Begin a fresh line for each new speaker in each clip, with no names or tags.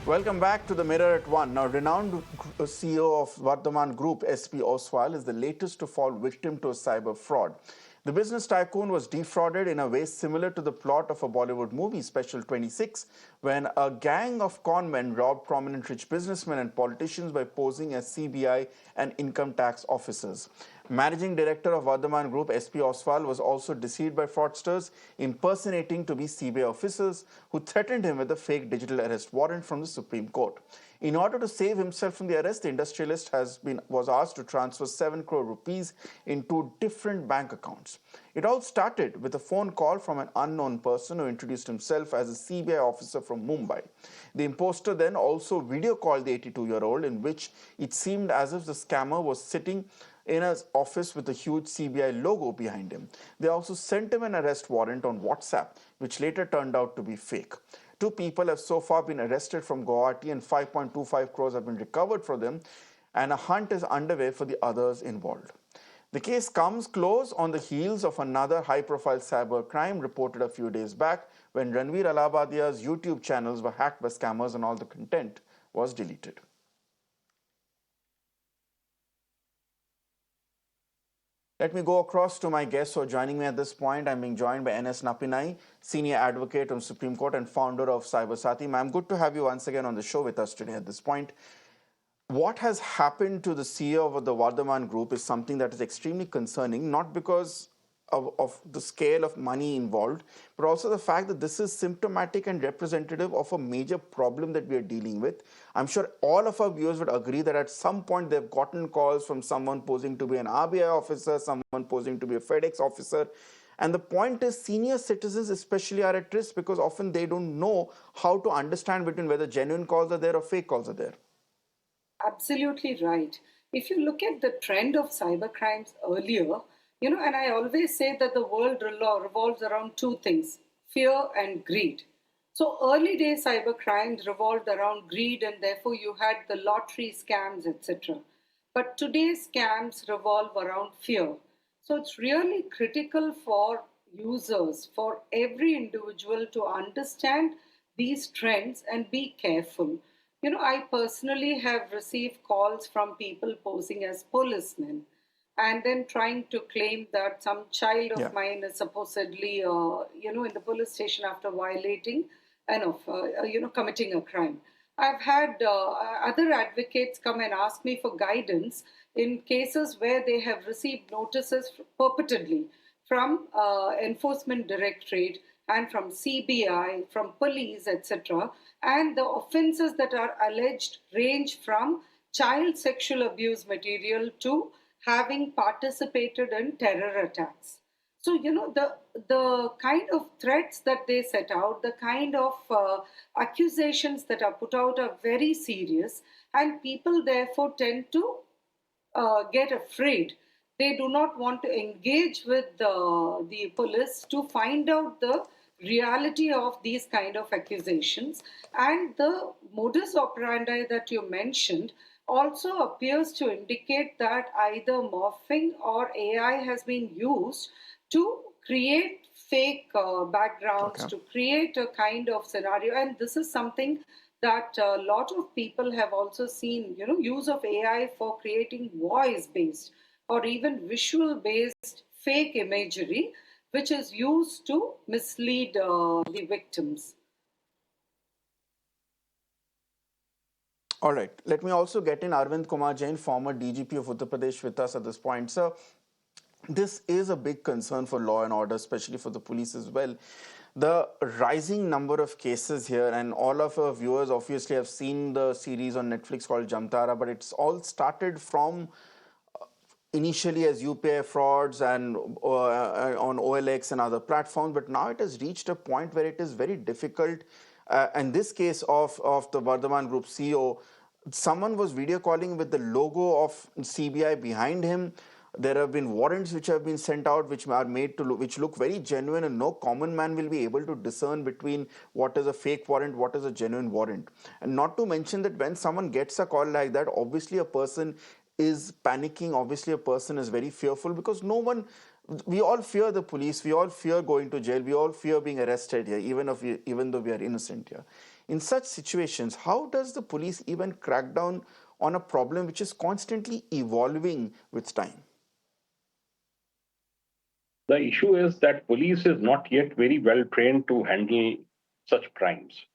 Welcome back to the Mirror at One. Now, renowned CEO of Vardhman Group, SP Oswal, is the latest to fall victim to a cyber fraud. The business tycoon was defrauded in a way similar to the plot of a Bollywood movie, Special 26, when a gang of conmen robbed prominent rich businessmen and politicians by posing as CBI and income tax officers. Managing Director of Vardhman Group, SP Oswal, was also deceived by fraudsters, impersonating to be CBI officers who threatened him with a fake digital arrest warrant from the Supreme Court. In order to save himself from the arrest, the industrialist was asked to transfer 7 crore rupees in 2 different bank accounts. It all started with a phone call from an unknown person who introduced himself as a CBI officer from Mumbai. The imposter then also video called the 82-year-old, in which it seemed as if the scammer was sitting in an office with a huge CBI logo behind him. They also sent him an arrest warrant on WhatsApp, which later turned out to be fake. 2 people have so far been arrested from Guwahati, and 5.25 crores have been recovered from them, and a hunt is underway for the others involved. The case comes close on the heels of another high-profile cyber crime reported a few days back when Ranveer Alabadia's YouTube channels were hacked by scammers and all the content was deleted. Let me go across to my guests who are joining me at this point. I'm being joined by N.S. Napinai, Senior Advocate on Supreme Court and founder of Cybersati. Ma'am, good to have you once again on the show with us today at this point. What has happened to the CEO of the Vardhman Group is something that is extremely concerning, not because of the scale of money involved, but also the fact that this is symptomatic and representative of a major problem that we are dealing with. I'm sure all of our viewers would agree that at some point they've gotten calls from someone posing to be an RBI officer, someone posing to be a FedEx officer. And the point is, senior citizens especially are at risk because often they don't know how to understand between whether genuine calls are there or fake calls are there.
Absolutely right. If you look at the trend of cybercrimes earlier, and I always say that the world revolves around two things: fear and greed. So early day cybercrimes revolved around greed, and therefore you had the lottery scams, etc. But today's scams revolve around fear. So it's really critical for users, for every individual to understand these trends and be careful. I personally have received calls from people posing as policemen and then trying to claim that some child of
Yeah.
mine is supposedly, in the police station after violating and committing a crime. I've had other advocates come and ask me for guidance in cases where they have received notices purportedly from Enforcement Directorate and from CBI, from police, etc. And the offences that are alleged range from child sexual abuse material to having participated in terror attacks. So, the kind of threats that they set out, the kind of accusations that are put out are very serious, and people therefore tend to get afraid. They do not want to engage with the police to find out the reality of these kind of accusations. And the modus operandi that you mentioned also appears to indicate that either morphing or AI has been used to create fake backgrounds,
Okay.
to create a kind of scenario. And this is something that a lot of people have also seen, use of AI for creating voice based or even visual based fake imagery, which is used to mislead the victims.
All right. Let me also get in Arvind Kumar Jain, former DGP of Uttar Pradesh, with us at this point. Sir, this is a big concern for law and order, especially for the police as well. The rising number of cases here, and all of our viewers obviously have seen the series on Netflix called Jamtara, but it's all started from initially as UPI frauds and on OLX and other platforms, but now it has reached a point where it is very difficult. In this case of the Vardhman Group CEO, someone was video calling with the logo of CBI behind him. There have been warrants which have been sent out, which are made to which look very genuine, and no common man will be able to discern between what is a fake warrant, what is a genuine warrant. And not to mention that when someone gets a call like that, obviously a person is panicking. Obviously, a person is very fearful because no one. We all fear the police. We all fear going to jail. We all fear being arrested here, even though we are innocent here. In such situations, how does the police even crack down on a problem which is constantly evolving with time?
The issue is that police is not yet very well trained to handle such crimes.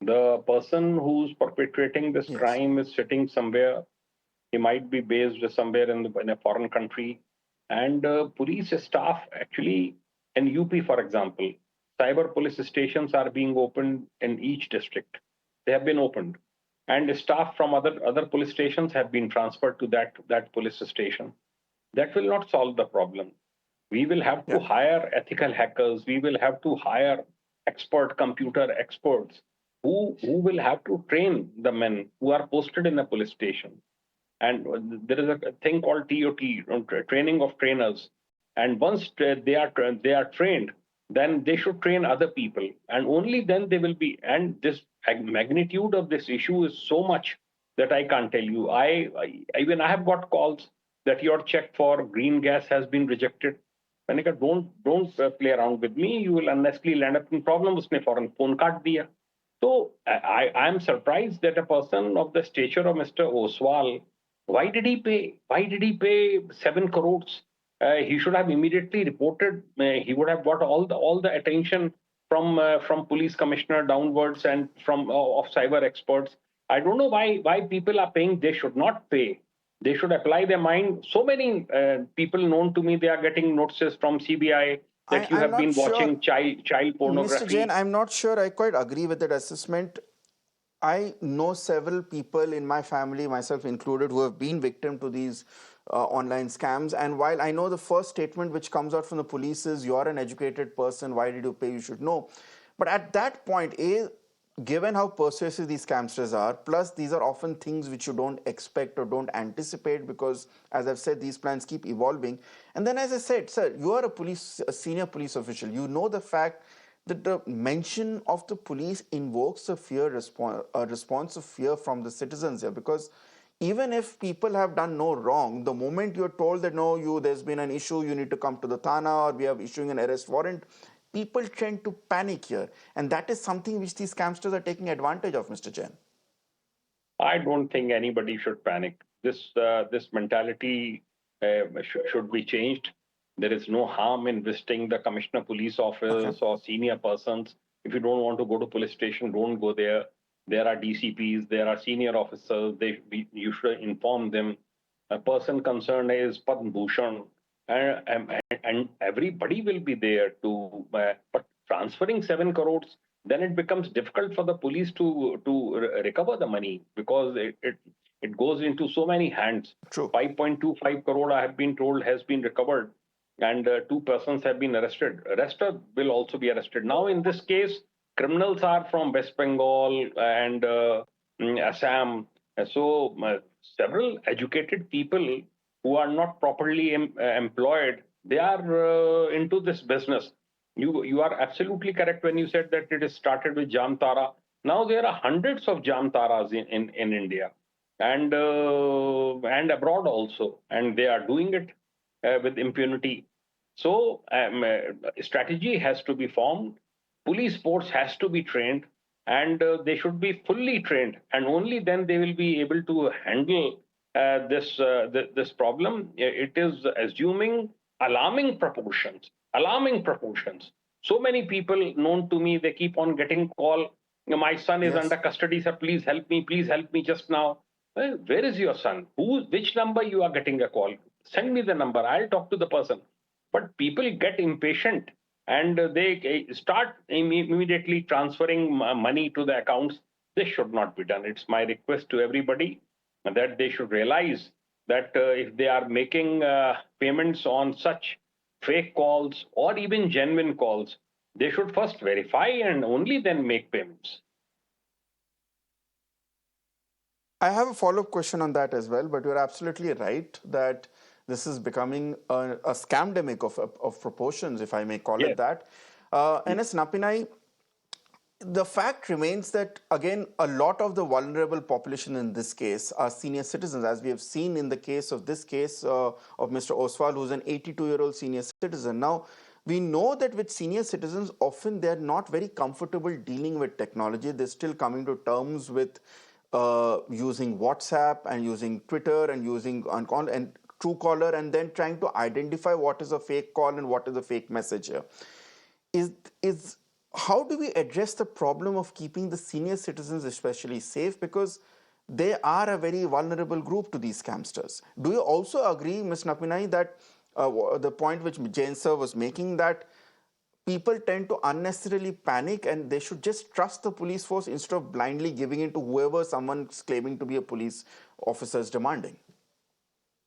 The person who's perpetrating this
Yes.
crime is sitting somewhere. He might be based somewhere in a foreign country. And police staff actually, in UP, for example, cyber police stations are being opened in each district. They have been opened. And staff from other police stations have been transferred to that police station. That will not solve the problem. We will have to
Yeah.
hire ethical hackers. We will have to hire expert computer experts who will have to train the men who are posted in a police station. And there is a thing called TOT, training of trainers. And once they are trained, then they should train other people, and only then they will be. And this magnitude of this issue is so much that I can't tell you. Even I have got calls that your check for green gas has been rejected. मैंने कहा don't play around with me. You will unnecessarily land up in problem. उसने फौरन phone काट दिया. So I am surprised that a person of the stature of Mr. Oswal, why did he pay? Why did he pay 7 crores? He should have immediately reported. He would have got all the attention from police commissioner downwards and from of cyber experts. I don't know why people are paying. They should not pay. They should apply their mind. So many people known to me, they are getting notices from CBI that you
I'm
have
not
been
sure,
watching child
Mr. Jain,
pornography.
I'm not sure I quite agree with that assessment. I know several people in my family, myself included, who have been victim to these online scams. And while I know the first statement which comes out from the police is, "You're an educated person. Why did you pay? You should know." But at that point, given how persuasive these scamsters are, plus these are often things which you don't expect or don't anticipate because, as I've said, these plans keep evolving. And then, as I said, sir, you are a senior police official. You know the fact that the mention of the police invokes a response of fear from the citizens here, because even if people have done no wrong, the moment you're told that no, there's been an issue, you need to come to the thana or we are issuing an arrest warrant, people tend to panic here, and that is something which these scamsters are taking advantage of, Mr. Jain.
I don't think anybody should panic. This mentality should be changed. There is no harm in visiting the commissioner police
Okay.
office or senior persons. If you don't want to go to police station, don't go there. There are DCPs, there are senior officers. You should inform them. A person concerned is Padma Bhushan, and everybody will be there to. But transferring 7 crores, then it becomes difficult for the police to recover the money because it goes into so many hands.
True.
5.25 crore, I have been told, has been recovered, and two persons have been arrested. Rest will also be arrested. Now, in this case, criminals are from West Bengal and Assam. So, several educated people who are not properly employed, they are into this business. You are absolutely correct when you said that it is started with Jamtara. Now there are hundreds of Jamtaras in India and abroad also, and they are doing it with impunity. So strategy has to be formed. Police force has to be trained, and they should be fully trained, and only then they will be able to handle this problem. It is assuming alarming proportions. Alarming proportions. So many people known to me, they keep on getting call. My son is
Yes.
under custody, sir. Please help me. Please help me just now. Well, where is your son? Which number you are getting a call? Send me the number. I'll talk to the person. But people get impatient and they start immediately transferring money to the accounts. This should not be done. It's my request to everybody that they should realize that if they are making payments on such fake calls or even genuine calls, they should first verify and only then make payments.
I have a follow-up question on that as well, but you're absolutely right that this is becoming a scamdemic of proportions, if I may call it
Yes.
that. NS Napinai, the fact remains that, again, a lot of the vulnerable population in this case are senior citizens, as we have seen in the case of this case of Mr. Oswal, who's an 82-year-old senior citizen. Now, We know that with senior citizens, often they're not very comfortable dealing with technology. They're still coming to terms with using WhatsApp and using Twitter and using and Truecaller, and then trying to identify what is a fake call and what is a fake message here. Is how do we address the problem of keeping the senior citizens especially safe, because they are a very vulnerable group to these scamsters? Do you also agree, Ms. Napinai, that the point which Jain sir was making, that people tend to unnecessarily panic and they should just trust the police force instead of blindly giving in to whoever someone's claiming to be a police officer is demanding?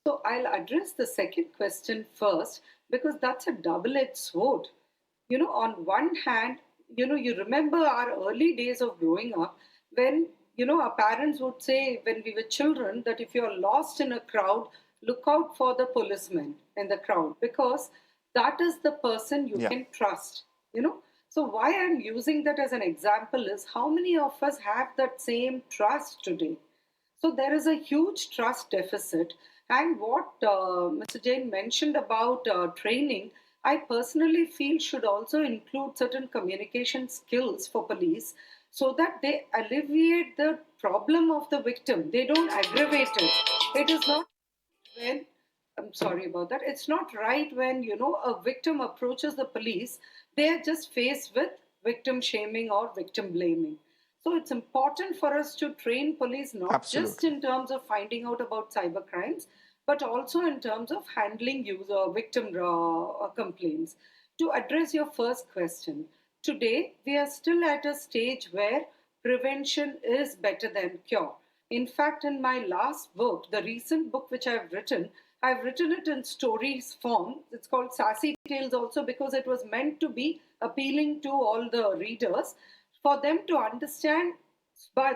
So I'll address the second question first, because that's a double-edged sword. On one hand, you remember our early days of growing up when, our parents would say when we were children that if you're lost in a crowd, look out for the policeman in the crowd, because that is the person you
Yeah,
can trust, you know. So why I'm using that as an example is how many of us have that same trust today? So there is a huge trust deficit. And what Mr. Jain mentioned about training, I personally feel should also include certain communication skills for police so that they alleviate the problem of the victim. They don't aggravate it. It is not when, I'm sorry about that, it's not right when, a victim approaches the police, they are just faced with victim shaming or victim blaming. So it's important for us to train police not just
absolutely.
in terms of finding out about cyber crimes, but also in terms of handling user victim complaints. To address your first question, today we are still at a stage where prevention is better than cure. In fact, in my last book, the recent book which I've written it in stories form. It's called Sassy Tales also because it was meant to be appealing to all the readers for them to understand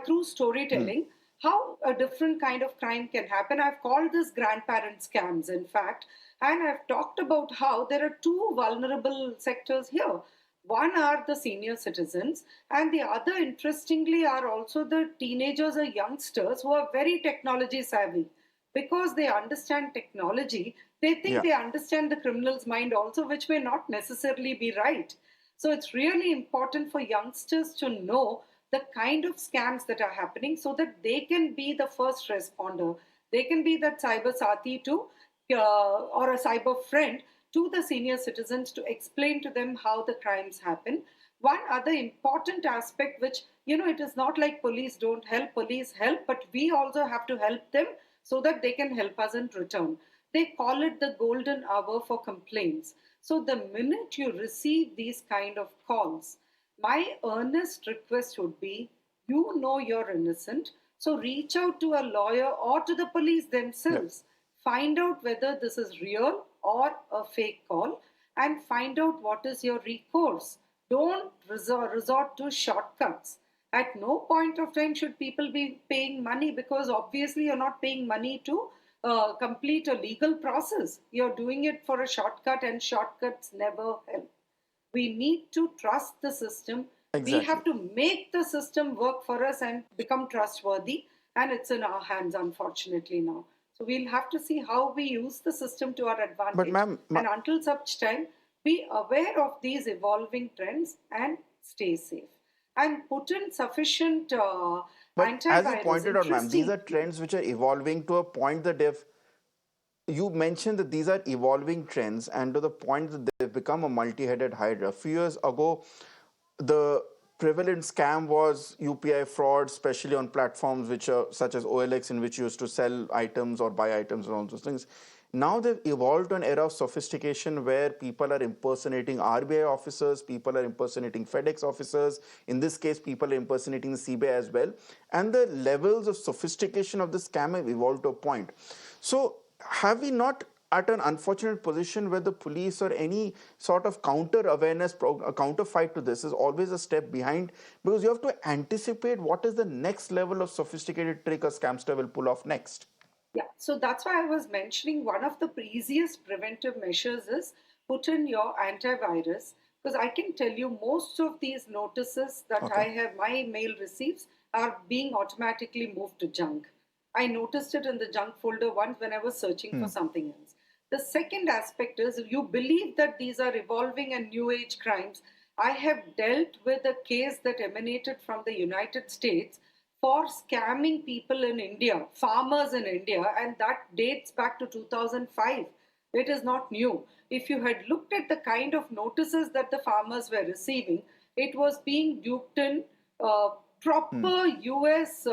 through
Hmm.
storytelling how a different kind of crime can happen. I've called this grandparent scams, in fact, and I've talked about how there are two vulnerable sectors here. One are the senior citizens, and the other, interestingly, are also the teenagers or youngsters who are very technology savvy. Because they understand technology, they think
Yeah.
they understand the criminal's mind also, which may not necessarily be right. So it's really important for youngsters to know the kind of scams that are happening so that they can be the first responder. They can be that cyber sati to or a cyber friend to the senior citizens to explain to them how the crimes happen. One other important aspect, which, it is not like police don't help, police help, but we also have to help them so that they can help us in return. They call it the golden hour for complaints. So the minute you receive these kind of calls, my earnest request would be, you're innocent, so reach out to a lawyer or to the police
Yeah.
themselves. Find out whether this is real or a fake call and find out what is your recourse. Don't resort to shortcuts. At no point of time should people be paying money, because obviously you're not paying money to complete a legal process. You're doing it for a shortcut, and shortcuts never help. We need to trust the system. We
Exactly.
have to make the system work for us and become trustworthy. And it's in our hands, unfortunately, now. So we'll have to see how we use the system to our
But,
advantage.
ma'am,
And until such time, be aware of these evolving trends and stay safe. And put in sufficient
but as you
antivirus.
pointed out, ma'am, these
Interesting.
are trends which are evolving to a point that you mentioned that these are evolving trends, and to the point that they've become a multi-headed hydra. A few years ago, the prevalent scam was UPI fraud, especially on platforms which are such as OLX, in which you used to sell items or buy items and all those things. Now they've evolved to an era of sophistication where people are impersonating RBI officers, people are impersonating FedEx officers. In this case, people are impersonating the CBI as well. And the levels of sophistication of the scam have evolved to a point. So have we not at an unfortunate position where the police or any sort of counter awareness, counter fight to this is always a step behind, because you have to anticipate what is the next level of sophisticated trick a scamster will pull off next?
Yeah, so that's why I was mentioning one of the easiest preventive measures is put in your antivirus, because I can tell you most of these notices that
Okay.
my mail receives are being automatically moved to junk. I noticed it in the junk folder once when I was searching for
Hmm.
something else. The second aspect is you believe that these are evolving and new age crimes. I have dealt with a case that emanated from the United States for scamming people in India, farmers in India, and that dates back to 2005. It is not new. If you had looked at the kind of notices that the farmers were receiving, it was being duped in proper US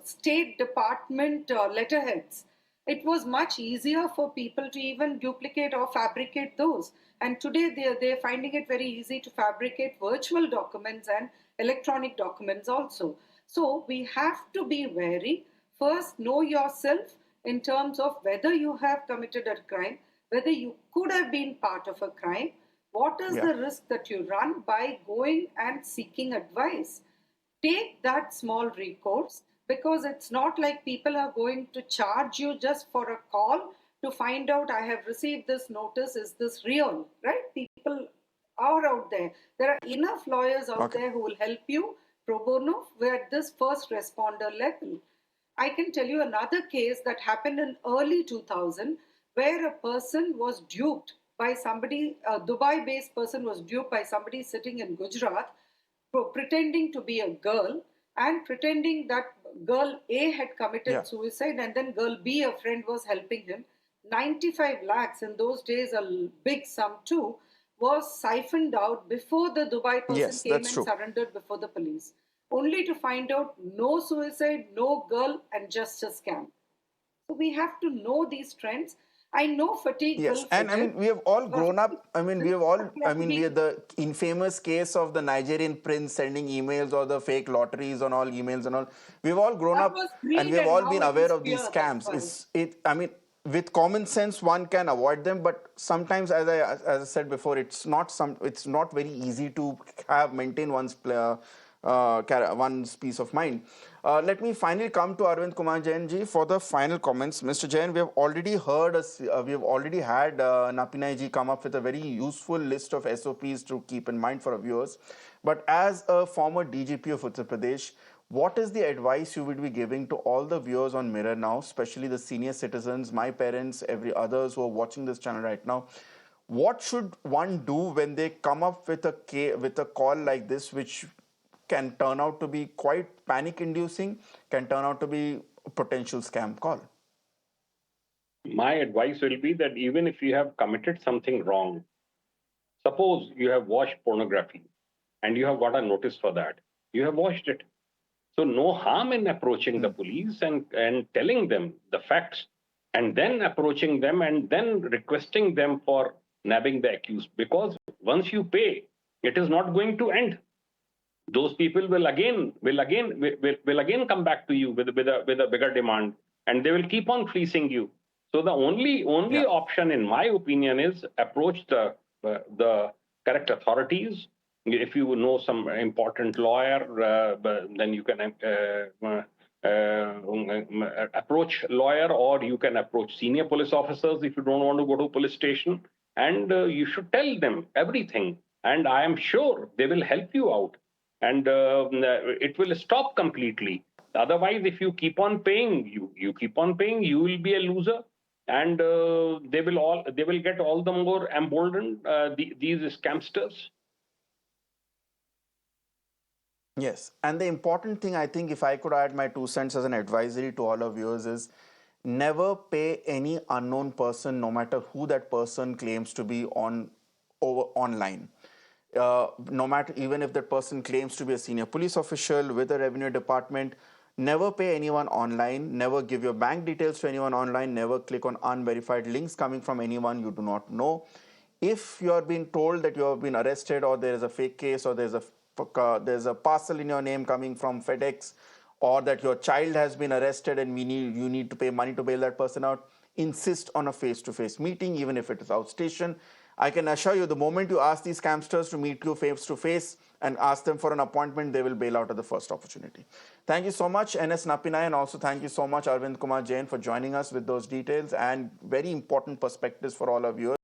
State Department letterheads. It was much easier for people to even duplicate or fabricate those. And today they're finding it very easy to fabricate virtual documents and electronic documents also. So we have to be wary. First, know yourself in terms of whether you have committed a crime, whether you could have been part of a crime, what is
Yeah.
the risk that you run by going and seeking advice. Take that small recourse, because it's not like people are going to charge you just for a call to find out, I have received this notice, is this real, right? People are out there. There are enough lawyers out
Okay.
there who will help you pro bono at this first responder level. I can tell you another case that happened in early 2000 where a person was duped by somebody, a Dubai based person was duped by somebody sitting in Gujarat, pretending to be a girl and pretending that girl A had
Yeah.
committed suicide and then girl B, a friend, was helping him. 95 lakhs, in those days a big sum too, was siphoned out before the Dubai person
Yes,
came
that's
and
true.
surrendered before the police, only to find out no suicide, no girl, and just a scam. So we have to know these trends. I know fatigue
Yes,
will
and I
fit in.
mean, we have all grown up. I mean, we have all,
But we
I
have to
mean, we are
be.
the infamous case of the Nigerian prince sending emails or the fake lotteries on all emails and all. We've all grown
That
up
was
and we
greed
have
and
all
now
been
it
aware
is
of these
fear. That's
scams.
why.
I mean, with common sense, one can avoid them, but sometimes, as I said before, it's not very easy to maintain one's peace of mind. Let me finally come to Arvind Kumar Jain ji for the final comments. Mr. Jain, we have already had Napinai ji come up with a very useful list of SOPs to keep in mind for our viewers. But as a former DGP of Uttar Pradesh, what is the advice you would be giving to all the viewers on Mirror now, especially the senior citizens, my parents, every others who are watching this channel right now? What should one do when they come up with a call like this, which can turn out to be quite panic inducing, can turn out to be a potential scam call?
My advice will be that even if you have committed something wrong, suppose you have watched pornography and you have got a notice for that, you have watched it. So, no harm in approaching the police and telling them the facts, and then approaching them and then requesting them for nabbing the accused. Because once you pay, it is not going to end. Those people will again come back to you with a bigger demand, and they will keep on fleecing you. So the only
Yeah.
option, in my opinion, is approach the correct authorities. If you know some important lawyer, then you can approach lawyer, or you can approach senior police officers if you don't want to go to police station, and you should tell them everything, and I am sure they will help you out, and it will stop completely. Otherwise, if you keep on paying, you keep on paying, you will be a loser, and they will get all the more emboldened, these scamsters.
Yes, and the important thing, I think, if I could add my 2 cents as an advisory to all of viewers, is never pay any unknown person, no matter who that person claims to be online. No matter, even if that person claims to be a senior police official with a revenue department, never pay anyone online, never give your bank details to anyone online, never click on unverified links coming from anyone you do not know. If you are being told that you have been arrested, or there is a fake case, or there's a parcel in your name coming from FedEx, or that your child has been arrested and you need to pay money to bail that person out, insist on a face-to-face meeting, even if it is outstation. I can assure you, the moment you ask these scamsters to meet you face-to-face and ask them for an appointment, they will bail out at the first opportunity. Thank you so much, NS Napinai, and also thank you so much, Arvind Kumar Jain, for joining us with those details and very important perspectives for all our viewers.